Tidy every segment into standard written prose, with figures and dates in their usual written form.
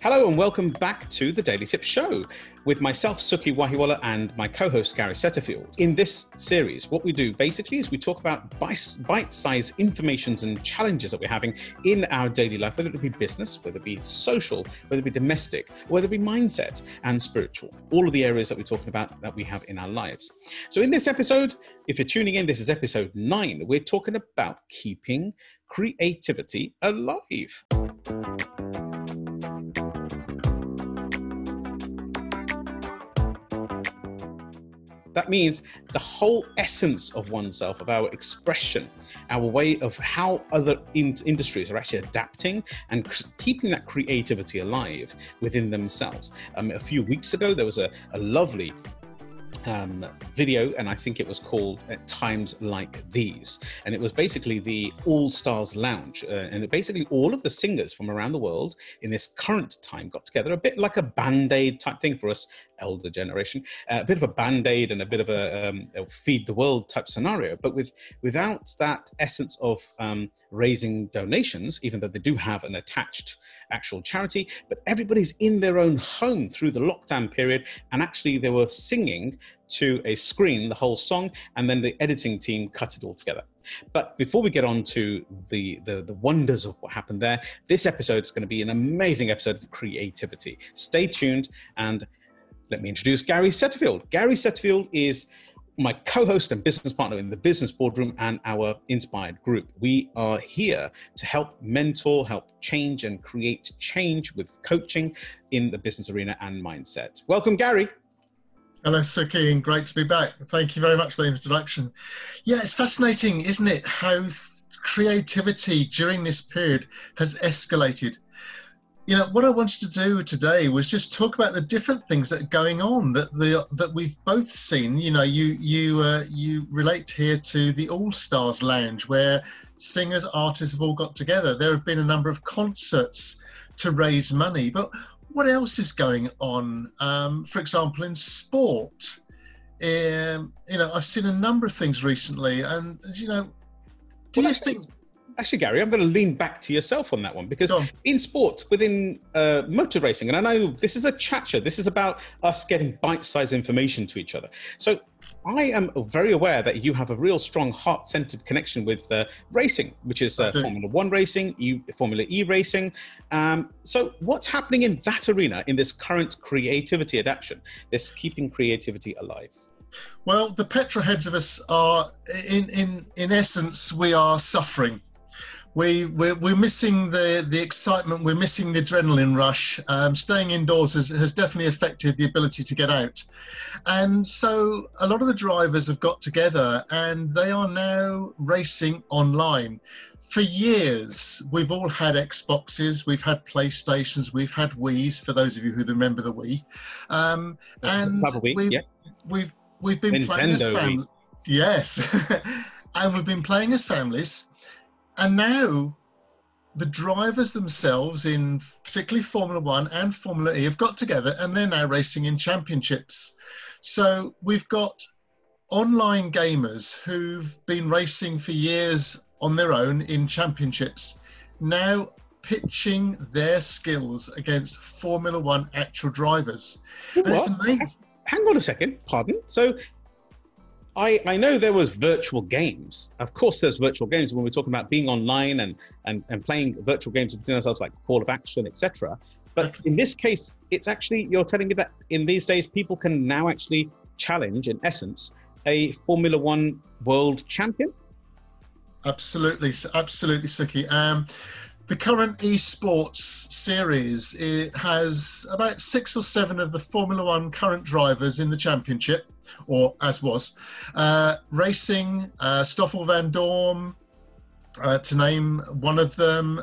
Hello and welcome back to the Daily Tips Show with myself, Sukhi Wahiwala, and my co-host, Gary Setterfield. In this series, what we do basically is we talk about bite-sized informations and challenges that we're having in our daily life, whether it be business, whether it be social, whether it be domestic, whether it be mindset and spiritual, all of the areas that we're talking about that we have in our lives. So in this episode, if you're tuning in, this is episode 9. We're talking about keeping creativity alive. That means the whole essence of oneself, of our expression, our way of how other industries are actually adapting and keeping that creativity alive within themselves. A few weeks ago, there was a lovely video, and I think it was called At Times Like These. And it was basically the All-Stars Lounge. And basically all of the singers from around the world in this current time got together, a bit like a Band-Aid type thing for us, elder generation, a bit of a Band-Aid and a bit of a feed the world type scenario, but without that essence of raising donations, even though they do have an attached actual charity, but everybody's in their own home through the lockdown period, and actually they were singing to a screen the whole song, and then the editing team cut it all together. But before we get on to the wonders of what happened there, this episode is going to be an amazing episode of creativity. Stay tuned, and let me introduce Gary Setterfield. Gary Setterfield is my co-host and business partner in the Business Boardroom and our Inspired Group. We are here to help mentor, help change and create change with coaching in the business arena and mindset. Welcome, Gary. Hello, Sukhi, and great to be back. Thank you very much for the introduction. Yeah, it's fascinating, isn't it, how creativity during this period has escalated. You know, what I wanted to do today was just talk about the different things that are going on that we've both seen. You know, you relate here to the All-Stars Lounge, where singers, artists have all got together. There have been a number of concerts to raise money, but what else is going on? For example, in sport, you know, I've seen a number of things recently, and you know, do you think? Actually, Gary, I'm going to lean back to yourself on that one, because in sport, within motor racing, and I know this is a chat show, this is about us getting bite-sized information to each other. So I am very aware that you have a real strong heart-centered connection with racing, which is Formula 1 racing, Formula E racing. So what's happening in that arena in this current creativity adaptation, this keeping creativity alive? Well, the petrolheads of us are, in essence, we are suffering. We're missing the excitement, we're missing the adrenaline rush. Staying indoors has definitely affected the ability to get out. And so a lot of the drivers have got together and they are now racing online. For years, we've all had Xboxes, we've had PlayStations, we've had Wiis, for those of you who remember the Wii. We've been Nintendo playing as families. Yes, and we've been playing as families. And now the drivers themselves, in particularly Formula 1 and Formula E, have got together and they're now racing in championships. So we've got online gamers who've been racing for years on their own in championships, now pitching their skills against Formula 1 actual drivers. And it's amazing. Hang on a second, pardon. So I know there was virtual games. Of course, there's virtual games when we're talking about being online and playing virtual games between ourselves, like Call of Action, etc. But in this case, it's actually, you're telling me that in these days, people can now actually challenge, in essence, a Formula 1 world champion? Absolutely, Sukhi. The current Esports series, it has about 6 or 7 of the Formula 1 current drivers in the championship, or as was, racing, Stoffel Van Dorn, to name one of them,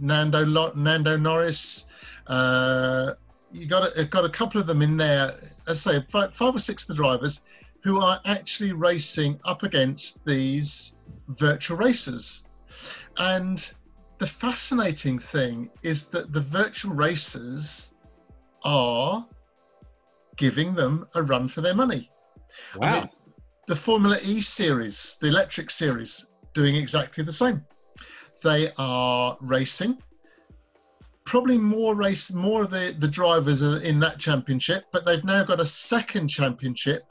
Nando Norris. You got a couple of them in there, as I say, 5 or 6 of the drivers who are actually racing up against these virtual racers. And the fascinating thing is that the virtual racers are giving them a run for their money. Wow. I mean, the Formula E series, the electric series, doing exactly the same. They are racing probably more of the drivers are in that championship, but they've now got a second championship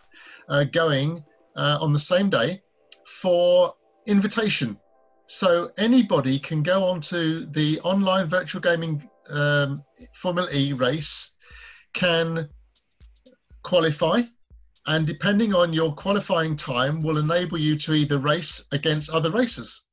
going on the same day for invitation. So anybody can go onto the online virtual gaming Formula E race, can qualify, and depending on your qualifying time will enable you to either race against other racers.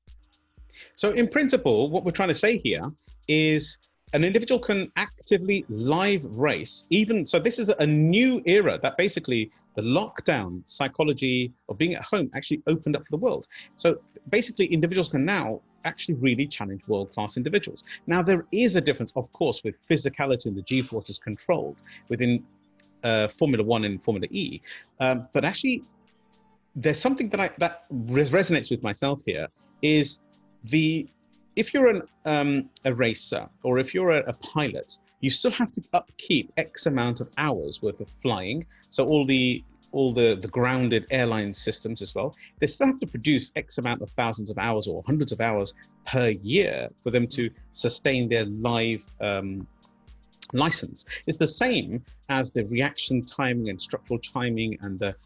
So in principle, what we're trying to say here is an individual can actively live race, even, so this is a new era that basically the lockdown psychology of being at home actually opened up for the world. So basically individuals can now actually really challenge world-class individuals. Now there is a difference, of course, with physicality and the G-forces controlled within Formula One and Formula E, but actually there's something that resonates with myself here is if you're a racer or if you're a pilot, you still have to upkeep X amount of hours worth of flying. So all the grounded airline systems as well, they still have to produce X amount of thousands of hours or hundreds of hours per year for them to sustain their live license. It's the same as the reaction timing and structural timing and the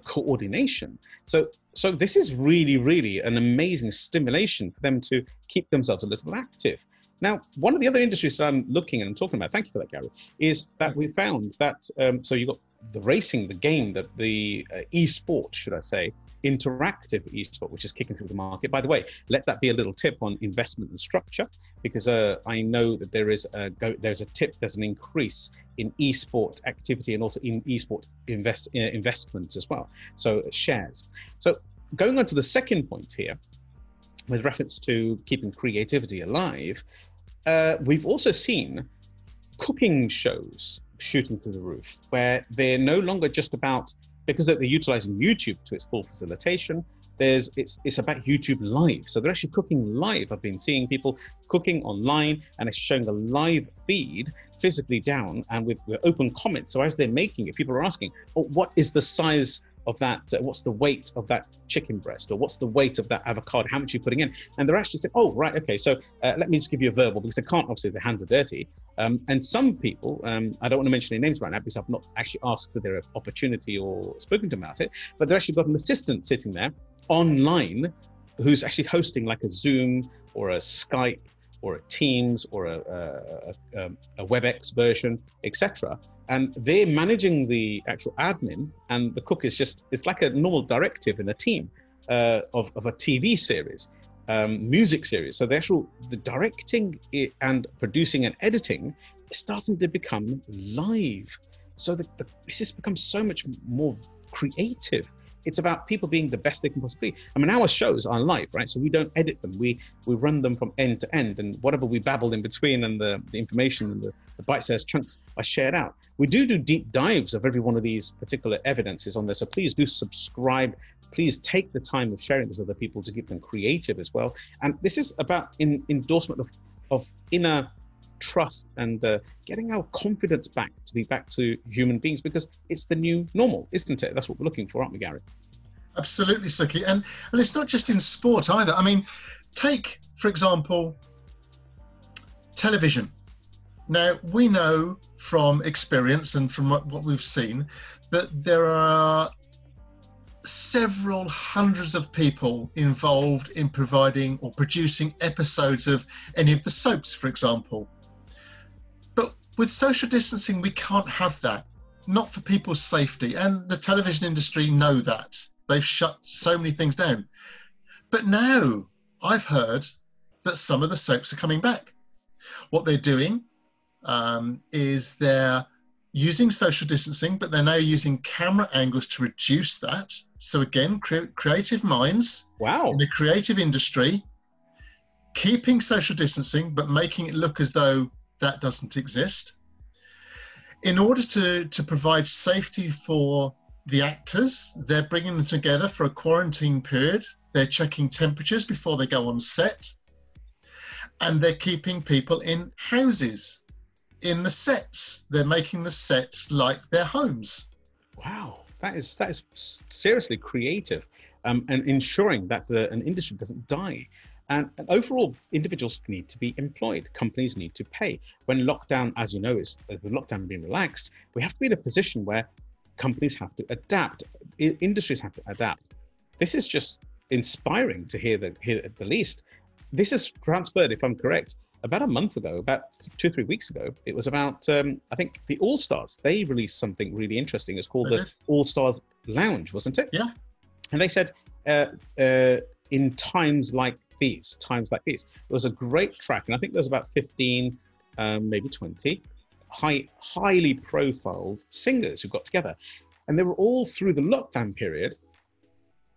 coordination. So this is really an amazing stimulation for them to keep themselves a little active. Now, one of the other industries that I'm looking and talking about, thank you for that, Gary, is that we found that, so you've got the racing, the game, the e-sport, should I say, interactive e-sport, which is kicking through the market. By the way, let that be a little tip on investment and structure, because I know that there's an increase in e-sport activity and also in e-sport investments as well. So shares. So going on to the second point here, with reference to keeping creativity alive, we've also seen cooking shows shooting through the roof, where they're no longer just about, because they're utilizing YouTube to its full facilitation, it's about YouTube Live. So they're actually cooking live. I've been seeing people cooking online, and it's showing a live feed physically down and with open comments. So as they're making it, people are asking, oh, what is the size of that? What's the weight of that chicken breast? Or what's the weight of that avocado? How much are you putting in? And they're actually saying, oh, right, okay, so let me just give you a verbal, because they can't, obviously, their hands are dirty. And some people, I don't want to mention their names right now because I've not actually asked for their opportunity or spoken to them about it, but they've actually got an assistant sitting there online who's actually hosting like a Zoom or a Skype or a Teams or a WebEx version, etc. And they're managing the actual admin, and the cook is just, it's like a normal directive in a team of a TV series, music series. So the directing and producing and editing is starting to become live. So this has become so much more creative. It's about people being the best they can possibly be. I mean, our shows are live, right? So we don't edit them. We run them from end to end, and whatever we babble in between and the information and the bite-sized chunks are shared out. We do deep dives of every one of these particular evidences on there. So please do subscribe. Please take the time of sharing this with other people to keep them creative as well. And this is about endorsement of inner trust and getting our confidence back to be back to human beings, because it's the new normal, isn't it? That's what we're looking for, aren't we, Gary? Absolutely, Sukhi. And it's not just in sport either. I mean, take, for example, television. Now, we know from experience and from what we've seen that there are several hundreds of people involved in providing or producing episodes of any of the soaps, for example. But with social distancing, we can't have that, not for people's safety. And the television industry know that. They've shut so many things down. But now I've heard that some of the soaps are coming back. What they're doing is they're using social distancing, but they're now using camera angles to reduce that. So again, creative minds in the creative industry, keeping social distancing, but making it look as though that doesn't exist. In order to provide safety for the actors, they're bringing them together for a quarantine period. They're checking temperatures before they go on set. And they're keeping people in houses, in the sets. They're making the sets like their homes. Wow, that is seriously creative, and ensuring that an industry doesn't die. And overall, individuals need to be employed. Companies need to pay. When lockdown, as you know, with lockdown being relaxed, we have to be in a position where companies have to adapt. Industries have to adapt. This is just inspiring to hear at the least. This is transferred, if I'm correct, about a month ago, about 2 or 3 weeks ago. It was about, I think, the All-Stars. They released something really interesting. It's called the All-Stars Lounge, wasn't it? Yeah. And they said, in times like these, it was a great track. And I think there was about 15, maybe 20 highly profiled singers who got together. And they were all through the lockdown period,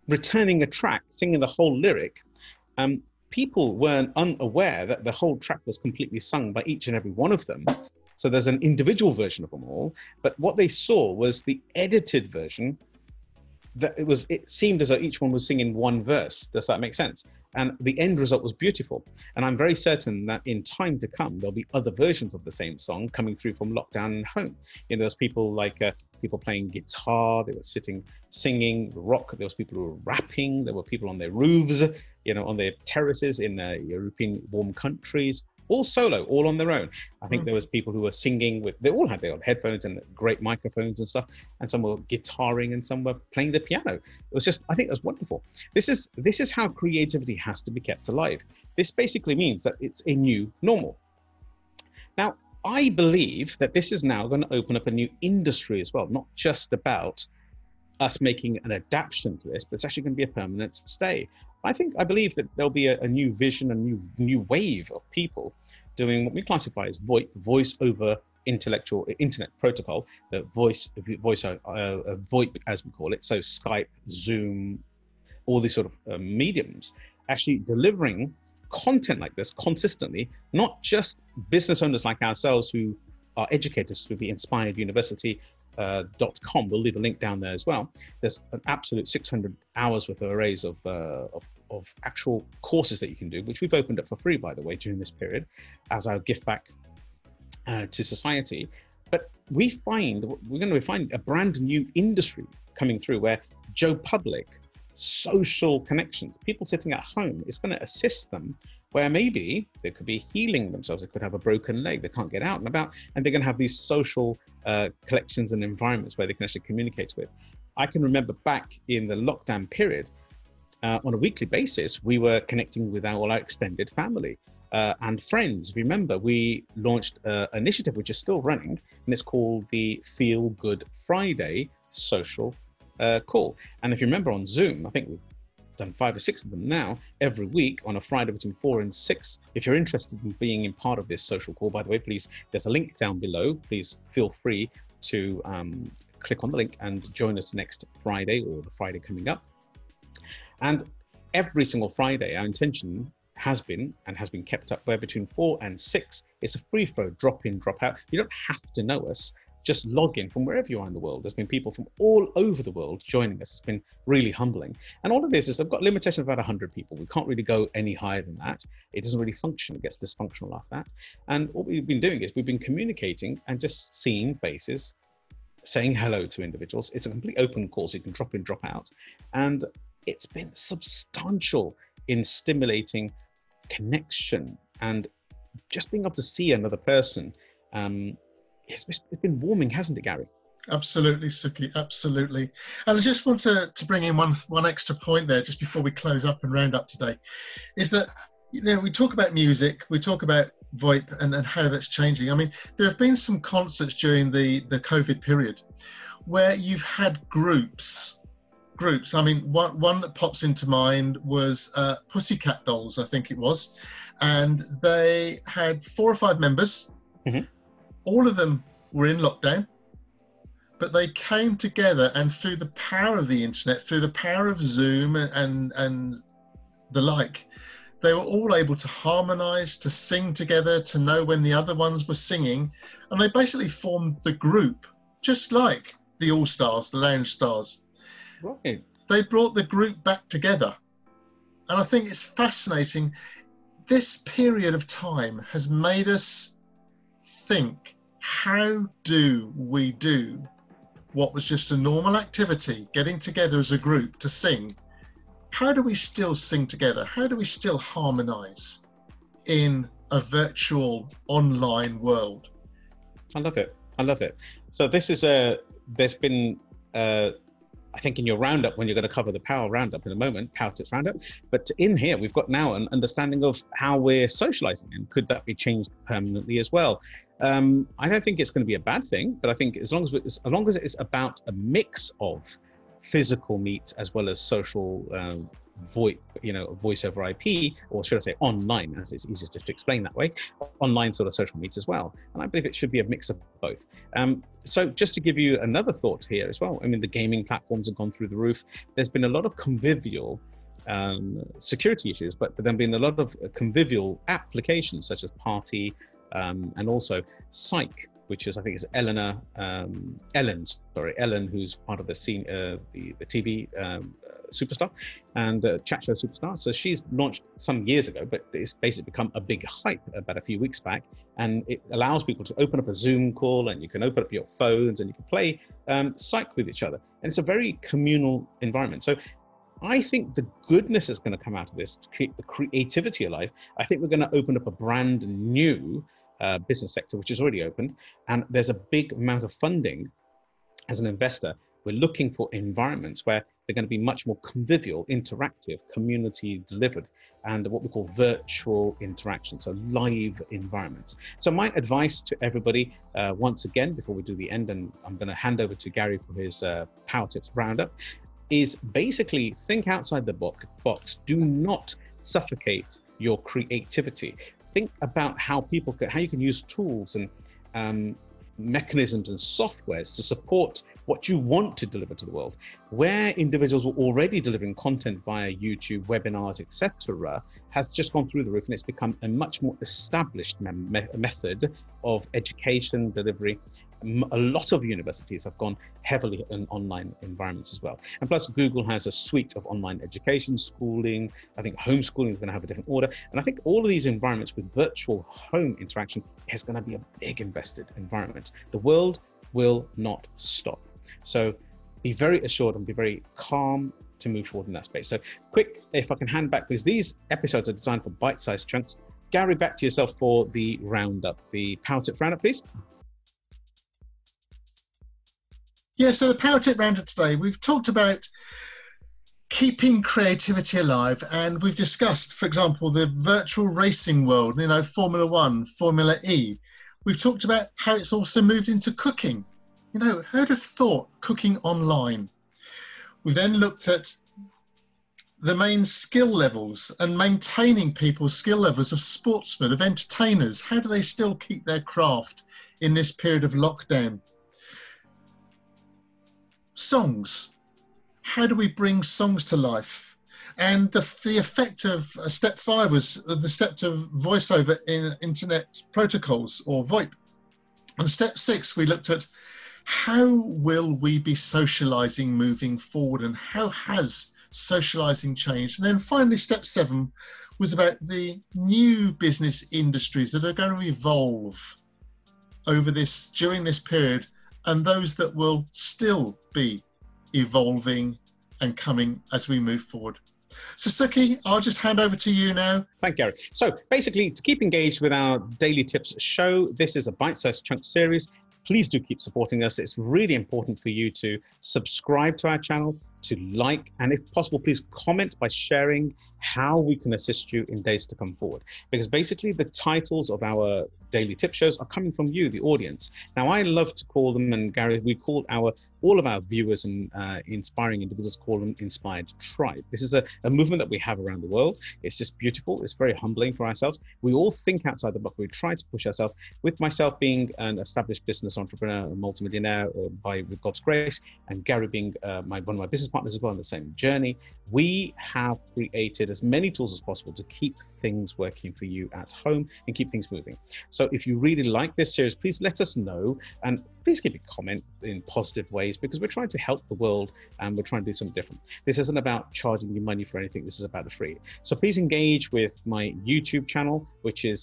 returning a track, singing the whole lyric. People weren't unaware that the whole track was completely sung by each and every one of them. So there's an individual version of them all. But what they saw was the edited version. That it seemed as though each one was singing one verse. Does that make sense? And the end result was beautiful. And I'm very certain that in time to come, there'll be other versions of the same song coming through from lockdown and home. You know, there's people like people playing guitar, they were singing rock. There was people who were rapping. There were people on their roofs, you know, on their terraces in European warm countries, all solo, all on their own. I think there was people who were singing they all had their own headphones and great microphones and stuff. And some were guitaring and some were playing the piano. It was just, I think it was wonderful. This is how creativity has to be kept alive. This basically means that it's a new normal. Now, I believe that this is now going to open up a new industry as well, not just about us making an adaptation to this, but it's actually going to be a permanent stay. I believe that there'll be a new vision, a new wave of people doing what we classify as VoIP, voice over internet protocol, the VoIP as we call it. So Skype, Zoom, all these sort of mediums, actually delivering content like this consistently, not just business owners like ourselves who are educators through the Inspired University.com. We'll leave a link down there as well. There's an absolute 600 hours worth of arrays of actual courses that you can do, which we've opened up for free, by the way, during this period as our gift back to society. But we're going to find a brand new industry coming through where Joe Public, social connections, people sitting at home, it's going to assist them where maybe they could be healing themselves. They could have a broken leg. They can't get out and about. And they're going to have these social collections and environments where they can actually communicate with. I can remember back in the lockdown period, on a weekly basis, we were connecting with all our extended family and friends. Remember, we launched an initiative which is still running, and it's called the Feel Good Friday social call. And if you remember on Zoom, I think we've done 5 or 6 of them now, every week on a Friday between 4 and 6. If you're interested in being in part of this social call, by the way, please, there's a link down below. Please feel free to click on the link and join us next Friday or the Friday coming up. And every single Friday, our intention has been kept up where between 4 and 6, it's a free flow, drop in, drop out. You don't have to know us. Just log in from wherever you are in the world. There's been people from all over the world joining us. It's been really humbling. And all of this is, I've got a limitation of about 100 people. We can't really go any higher than that. It doesn't really function. It gets dysfunctional after that. And what we've been doing is we've been communicating and just seeing faces, saying hello to individuals. It's a complete open call, so you can drop in, drop out. And it's been substantial in stimulating connection and just being able to see another person. It's been warming, hasn't it, Gary? Absolutely, Sukhi, absolutely. And I just want to bring in one extra point there just before we close up and round up today, is that, you know, we talk about music, we talk about VoIP and how that's changing. I mean, there have been some concerts during the COVID period where you've had groups. I mean, one that pops into mind was Pussycat Dolls, I think it was. And they had 4 or 5 members. Mm-hmm. All of them were in lockdown, but they came together, and through the power of the internet, through the power of Zoom and the like, they were all able to harmonize, to sing together, to know when the other ones were singing. And they basically formed the group, just like the All-Stars, the Lounge Stars. Right. They brought the group back together. And I think it's fascinating. This period of time has made us think, how do we do what was just a normal activity, getting together as a group to sing, how do we still sing together? How do we still harmonize in a virtual online world? I love it. I love it. So this is there's been, I think in your roundup, when you're going to cover the Power Roundup in a moment, Power Tips Roundup, but in here, we've got now an understanding of how we're socializing, and could that be changed permanently as well? I don't think it's going to be a bad thing, but I think as long as it's about a mix of physical meets as well as social VoIP, voice over IP, or should I say online, as it's easiest just to explain that way, online sort of social meets as well. And I believe it should be a mix of both. So just to give you another thought here as well, I mean, the gaming platforms have gone through the roof. There's been a lot of convivial security issues, but there's been a lot of convivial applications such as Party and also Psych, which is, I think it's Ellen, who's part of the scene, the TV superstar and chat show superstar. So she's launched some years ago, but it's basically become a big hype about a few weeks back. And it allows people to open up a Zoom call, and you can open up your phones and you can play Psych with each other. And it's a very communal environment. So I think the goodness that's going to come out of this to keep the creativity alive, I think we're going to open up a brand new business sector, which is already opened. And there's a big amount of funding. As an investor, we're looking for environments where they're going to be much more convivial, interactive, community delivered, and what we call virtual interaction, so live environments. So my advice to everybody, once again, before we do the end, and I'm going to hand over to Gary for his Power Tips Roundup, is basically think outside the box. Do not suffocate your creativity. Think about how you can use tools and mechanisms and softwares to support what you want to deliver to the world. Where individuals were already delivering content via YouTube, webinars, etc., has just gone through the roof, and it's become a much more established method of education delivery. A lot of universities have gone heavily in online environments as well. And plus, Google has a suite of online education, schooling. I think homeschooling is going to have a different order. And I think all of these environments with virtual home interaction is going to be a big invested environment. The world will not stop. So be very assured and be very calm to move forward in that space. So quick, if I can hand back, because these episodes are designed for bite-sized chunks. Gary, back to yourself for the roundup, the Power Tip Roundup, please. Yeah, so the Power Tip Roundup today, we've talked about keeping creativity alive, and we've discussed, for example, the virtual racing world, Formula One, Formula E. We've talked about how it's also moved into cooking. Who'd have thought cooking online? We then looked at the main skill levels and maintaining people's skill levels of sportsmen, of entertainers. How do they still keep their craft in this period of lockdown? Songs. How do we bring songs to life? And the effect of step 5 was the step of voice over in internet protocols, or VoIP. And step 6, we looked at how will we be socializing moving forward, and how has socializing changed? And then finally, step 7 was about the new business industries that are going to evolve during this period, and those that will still be evolving and coming as we move forward. So Sukhi, I'll just hand over to you now. Thank you, Gary. So basically, to keep engaged with our Daily Tips show, this is a bite-sized chunk series. Please do keep supporting us. It's really important for you to subscribe to our channel, to like, and if possible, please comment by sharing how we can assist you in days to come forward. Because basically the titles of our daily tip shows are coming from you, the audience. Now, I love to call them, and Gary, we call all of our viewers and inspiring individuals, call them Inspired Tribe. This is a movement that we have around the world. It's just beautiful. It's very humbling for ourselves. We all think outside the box. We try to push ourselves. With myself being an established business entrepreneur, a multimillionaire with God's grace, and Gary being one of my business partners as well on the same journey, we have created as many tools as possible to keep things working for you at home and keep things moving. So if you really like this series, please let us know, and please give a comment in positive ways, because we're trying to help the world and we're trying to do something different. This isn't about charging you money for anything. This is about the free. So please engage with my YouTube channel,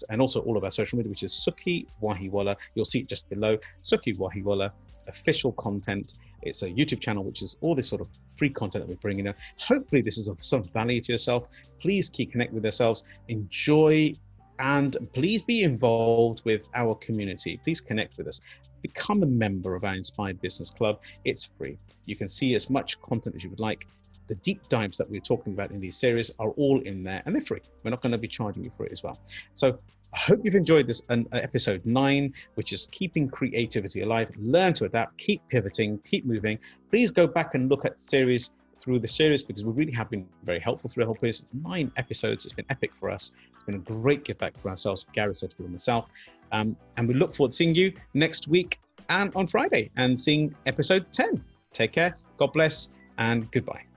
and also all of our social media, which is Sukhi Wahiwala. You'll see it just below, Sukhi Wahiwala, official content. It's a YouTube channel, which is all this sort of free content that we're bringing in. Hopefully this is of some value to yourself. Please keep connecting with yourselves, enjoy, and please be involved with our community. Please connect with us. Become a member of our Inspired Business Club. It's free. You can see as much content as you would like. The deep dives that we're talking about in these series are all in there, and they're free. We're not going to be charging you for it as well. So I hope you've enjoyed this episode 9, which is keeping creativity alive. Learn to adapt, keep pivoting, keep moving. Please go back and look at through the series, because we really have been very helpful through the whole process. It's 9 episodes. It's been epic for us. It's been a great give back for ourselves, Gary Setterfield and myself. And we look forward to seeing you next week and on Friday and seeing episode 10. Take care. God bless and goodbye.